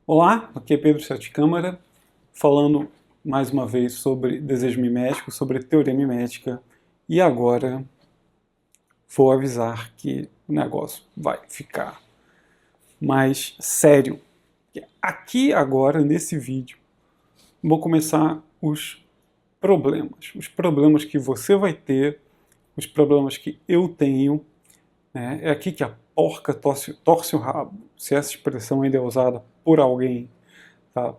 Olá, aqui é Pedro Sete Câmara, falando mais uma vez sobre desejo mimético, sobre teoria mimética, e agora vou avisar que o negócio vai ficar mais sério. Aqui agora, nesse vídeo, vou começar os problemas que você vai ter, os problemas que eu tenho, né? É aqui que a porca torce o rabo, se essa expressão ainda é usada por alguém, tá?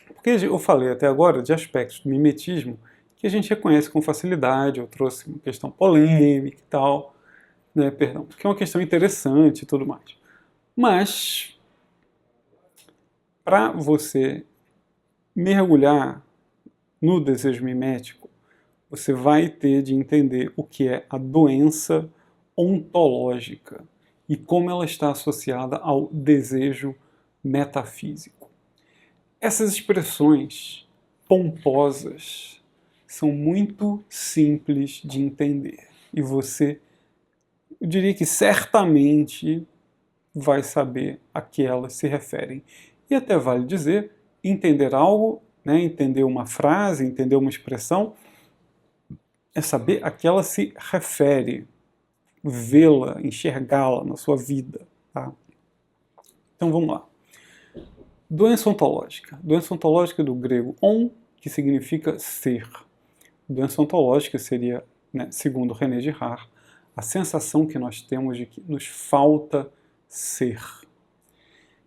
Porque eu falei até agora de aspectos do mimetismo que a gente reconhece com facilidade, eu trouxe uma questão polêmica e tal, né, perdão, que é uma questão interessante e tudo mais. Mas, para você mergulhar no desejo mimético, você vai ter de entender o que é a doença ontológica e como ela está associada ao desejo metafísico. Essas expressões pomposas são muito simples de entender e você, eu diria que certamente vai saber a que elas se referem. E até vale dizer, entender algo, né, entender uma frase, entender uma expressão, é saber a que ela se refere, vê-la, enxergá-la na sua vida. Tá? Então vamos lá. Doença ontológica. Doença ontológica do grego on, que significa ser. Doença ontológica seria, né, segundo René Girard, a sensação que nós temos de que nos falta ser.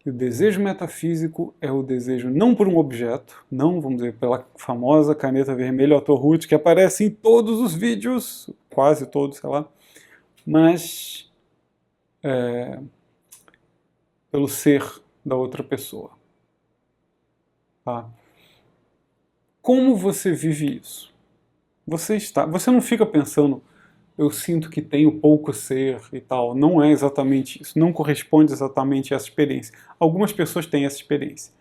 E o desejo metafísico é o desejo não por um objeto, não, vamos dizer, pela famosa caneta vermelha Autoroute que aparece em todos os vídeos, quase todos, sei lá, mas pelo ser da outra pessoa. Tá? Como você vive isso? Você não fica pensando, eu sinto que tenho pouco ser e tal. Não é exatamente isso. Não corresponde exatamente a essa experiência. Algumas pessoas têm essa experiência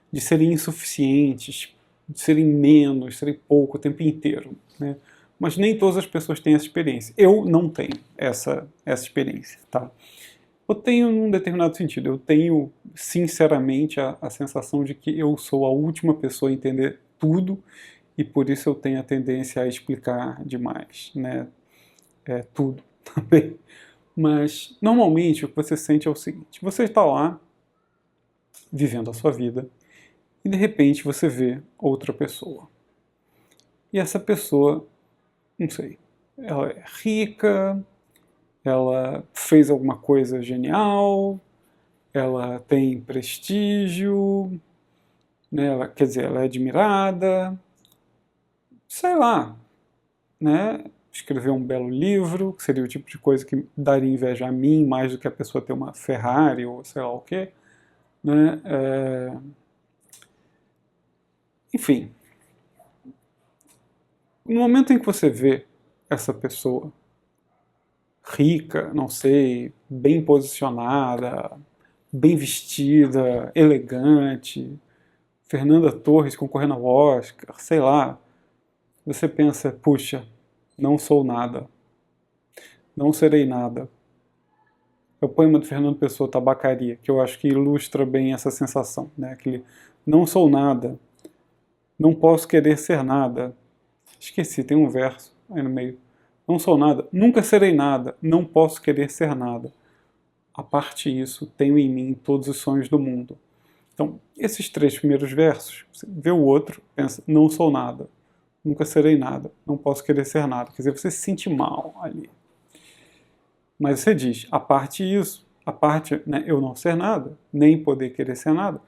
de serem insuficientes, de serem menos, de serem pouco o tempo inteiro, né? Mas nem todas as pessoas têm essa experiência. Eu não tenho essa experiência, tá? Eu tenho num determinado sentido. Eu tenho, sinceramente, a sensação de que eu sou a última pessoa a entender tudo e por isso eu tenho a tendência a explicar demais, né? Tudo também. Mas, normalmente, o que você sente é o seguinte. Você está lá, vivendo a sua vida, e de repente você vê outra pessoa. E essa pessoa, não sei, ela é rica, ela fez alguma coisa genial, ela tem prestígio, né? Quer dizer, ela é admirada, sei lá, né? Escrever um belo livro, que seria o tipo de coisa que daria inveja a mim, mais do que a pessoa ter uma Ferrari ou sei lá o quê, né? Enfim, no momento em que você vê essa pessoa rica, não sei, bem posicionada, bem vestida, elegante, Fernanda Torres concorrendo ao Oscar, sei lá, você pensa, puxa, não sou nada, não serei nada. É o poema do Fernando Pessoa, Tabacaria, que eu acho que ilustra bem essa sensação, né? Aquele não sou nada, não posso querer ser nada. Esqueci, tem um verso aí no meio. Não sou nada, nunca serei nada, não posso querer ser nada. A parte isso, tenho em mim todos os sonhos do mundo. Então, esses três primeiros versos, você vê o outro, pensa, não sou nada, nunca serei nada, não posso querer ser nada. Quer dizer, você se sente mal ali. Mas você diz, a parte isso, a parte, né, eu não ser nada, nem poder querer ser nada,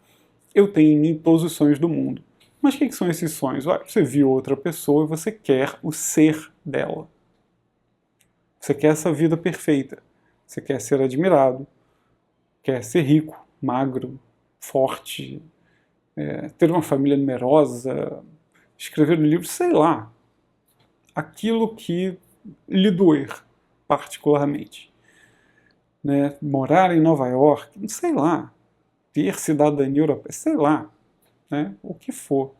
eu tenho em mim todos os sonhos do mundo. Mas o que são esses sonhos? Você viu outra pessoa e você quer o ser dela. Você quer essa vida perfeita. Você quer ser admirado, quer ser rico, magro, forte, ter uma família numerosa, escrever um livro, sei lá. Aquilo que lhe doer particularmente. Né? Morar em Nova York, sei lá. Ter cidadania europeia, sei lá. Né? O que for.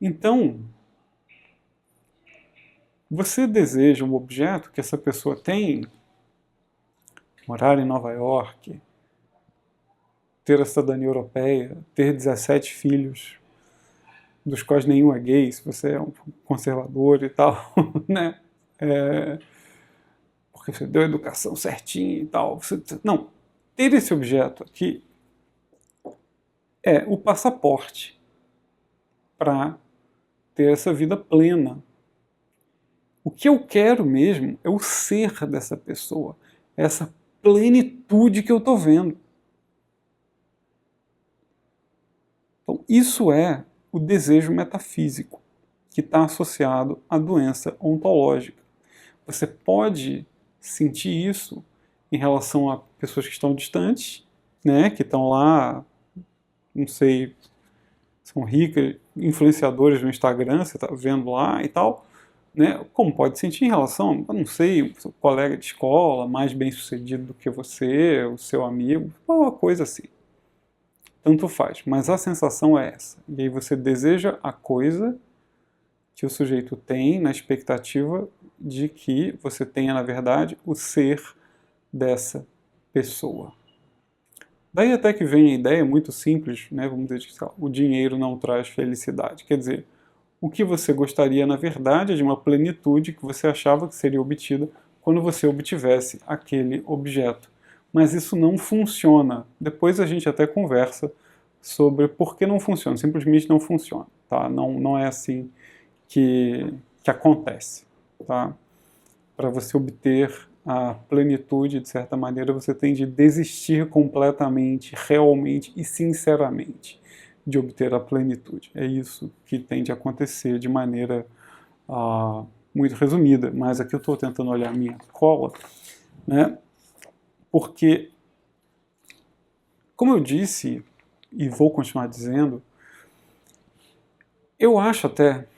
Então, você deseja um objeto que essa pessoa tem, morar em Nova York, ter a cidadania europeia, ter 17 filhos, dos quais nenhum é gay, se você é um conservador e tal, né? Porque você deu a educação certinha e tal. Não, ter esse objeto aqui é o passaporte para ter essa vida plena. O que eu quero mesmo é o ser dessa pessoa, essa plenitude que eu estou vendo. Então, isso é o desejo metafísico, que está associado à doença ontológica. Você pode sentir isso em relação a pessoas que estão distantes, né, que estão lá, não sei, são ricas, influenciadores no Instagram, você está vendo lá e tal, né, como pode sentir em relação, não sei, o seu colega de escola, mais bem sucedido do que você, o seu amigo, uma coisa assim. Tanto faz, mas a sensação é essa. E aí você deseja a coisa que o sujeito tem na expectativa de que você tenha, na verdade, o ser dessa pessoa. Daí até que vem a ideia muito simples, né? Vamos dizer que o dinheiro não traz felicidade. Quer dizer, o que você gostaria, na verdade, é de uma plenitude que você achava que seria obtida quando você obtivesse aquele objeto. Mas isso não funciona. Depois a gente até conversa sobre por que não funciona. Simplesmente não funciona. Tá? Não é assim que acontece. Tá? Para você obter a plenitude, de certa maneira, você tem de desistir completamente, realmente e sinceramente de obter a plenitude. É isso que tem de acontecer de maneira muito resumida. Mas aqui eu estou tentando olhar a minha cola, né? Porque, como eu disse, e vou continuar dizendo, eu acho até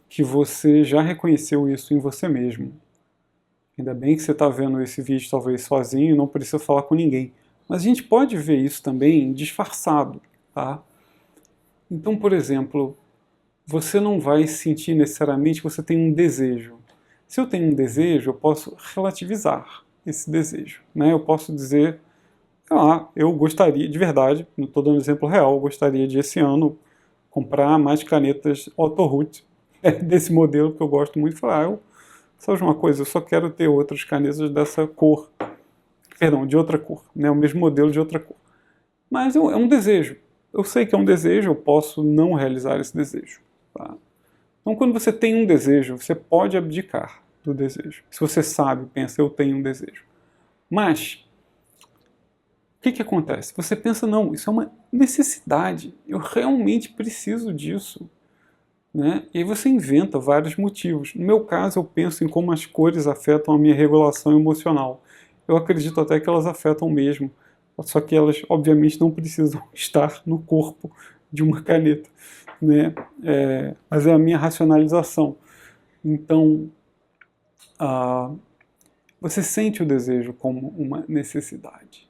que você já reconheceu isso em você mesmo. Ainda bem que você está vendo esse vídeo talvez sozinho, não precisa falar com ninguém. Mas a gente pode ver isso também disfarçado, tá? Então, por exemplo, você não vai sentir necessariamente que você tem um desejo. Se eu tenho um desejo, eu posso relativizar esse desejo, né? Eu posso dizer, eu gostaria, de verdade, não estou dando um exemplo real, eu gostaria de esse ano comprar mais canetas Autoroute, desse modelo que eu gosto muito, e falar, sabe uma coisa, eu só quero ter outras canetas dessa cor, perdão, de outra cor, né? O mesmo modelo de outra cor. Mas é um desejo. Eu sei que é um desejo, eu posso não realizar esse desejo. Tá? Então, quando você tem um desejo, você pode abdicar do desejo. Se você sabe, pensa, eu tenho um desejo. Mas, o que acontece? Você pensa, não, isso é uma necessidade. Eu realmente preciso disso. Né? E aí você inventa vários motivos. No meu caso, eu penso em como as cores afetam a minha regulação emocional. Eu acredito até que elas afetam mesmo. Só que elas, obviamente, não precisam estar no corpo de uma caneta. Né? Mas é a minha racionalização. Então, você sente o desejo como uma necessidade.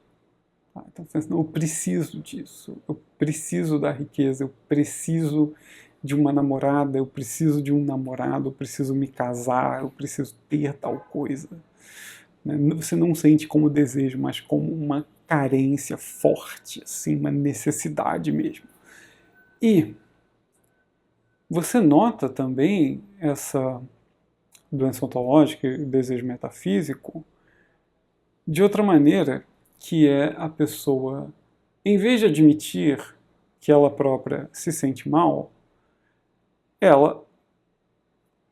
Então, você pensa, não, eu preciso disso. Eu preciso da riqueza. Eu preciso de uma namorada. Eu preciso de um namorado. Eu preciso me casar. Eu preciso ter tal coisa. Você não sente como desejo, mas como uma carência forte, assim, uma necessidade mesmo. E você nota também essa doença ontológica e desejo metafísico de outra maneira, que é a pessoa, em vez de admitir que ela própria se sente mal, ela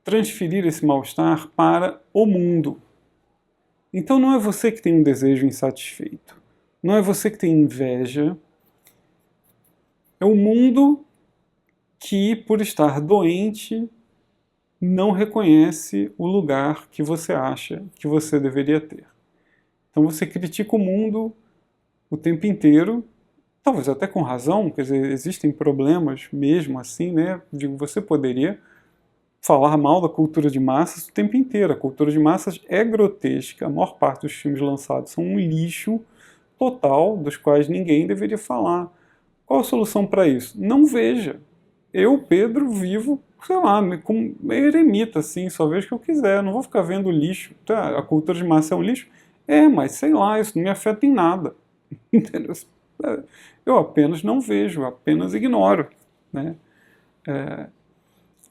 transferir esse mal-estar para o mundo. Então não é você que tem um desejo insatisfeito, não é você que tem inveja, é o mundo que, por estar doente, não reconhece o lugar que você acha que você deveria ter. Então você critica o mundo o tempo inteiro, talvez até com razão, quer dizer, existem problemas mesmo assim, né? Digo, você poderia falar mal da cultura de massas o tempo inteiro. A cultura de massas é grotesca, a maior parte dos filmes lançados são um lixo total, dos quais ninguém deveria falar. Qual a solução para isso? Não veja. Eu, Pedro, vivo, sei lá, como eremita, assim, só vejo o que eu quiser, não vou ficar vendo lixo. Tá, a cultura de massa é um lixo? Mas sei lá, isso não me afeta em nada. Entendeu? Eu apenas não vejo, eu apenas ignoro, né?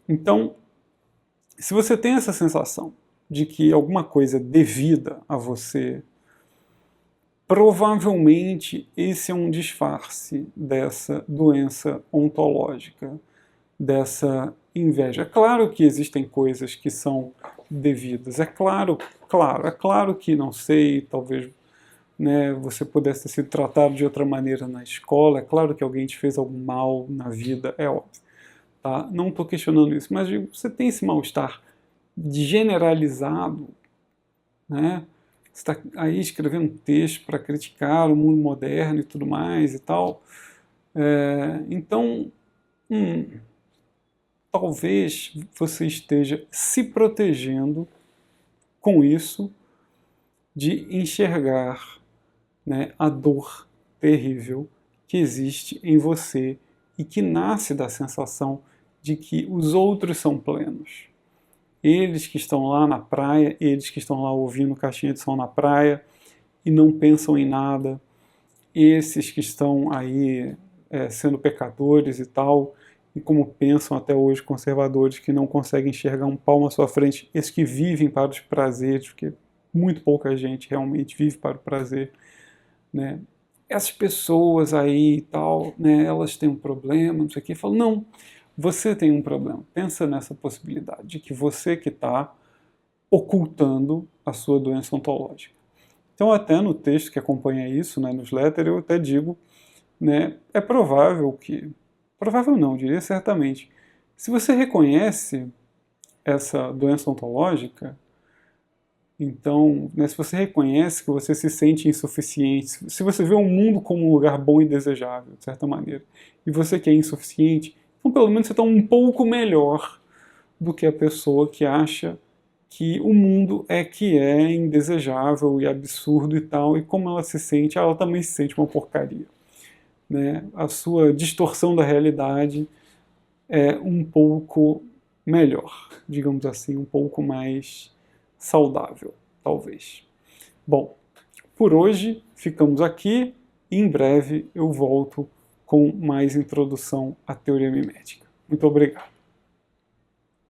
Então, se você tem essa sensação de que alguma coisa é devida a você, provavelmente esse é um disfarce dessa doença ontológica, dessa inveja. É claro que existem coisas que são devidas, é claro que não sei, talvez, né, você pudesse ter sido tratado de outra maneira na escola, é claro que alguém te fez algum mal na vida, é óbvio. Tá? Não estou questionando isso, mas digo, você tem esse mal-estar generalizado, né? Você está aí escrevendo um texto para criticar o mundo moderno e tudo mais e tal. Então, talvez você esteja se protegendo com isso de enxergar, né, a dor terrível que existe em você e que nasce da sensação de que os outros são plenos. Eles que estão lá na praia, eles que estão lá ouvindo caixinha de som na praia e não pensam em nada, esses que estão aí sendo pecadores e tal, e como pensam até hoje conservadores que não conseguem enxergar um palmo à sua frente, esses que vivem para os prazeres, porque muito pouca gente realmente vive para o prazer, né? Essas pessoas aí e tal, né, elas têm um problema, não sei o que, falam, não, você tem um problema. Pensa nessa possibilidade de que você que está ocultando a sua doença ontológica. Então, até no texto que acompanha isso, né, newsletter, eu até digo, né, é provável que... Provável não, diria certamente. Se você reconhece essa doença ontológica, então, né, se você reconhece que você se sente insuficiente, se você vê o mundo como um lugar bom e desejável, de certa maneira, e você que é insuficiente, então pelo menos você está um pouco melhor do que a pessoa que acha que o mundo é que é indesejável e absurdo e tal, e como ela se sente, ela também se sente uma porcaria. Né? A sua distorção da realidade é um pouco melhor, digamos assim, um pouco mais saudável, talvez. Bom, por hoje ficamos aqui e em breve eu volto com mais introdução à teoria mimética. Muito obrigado.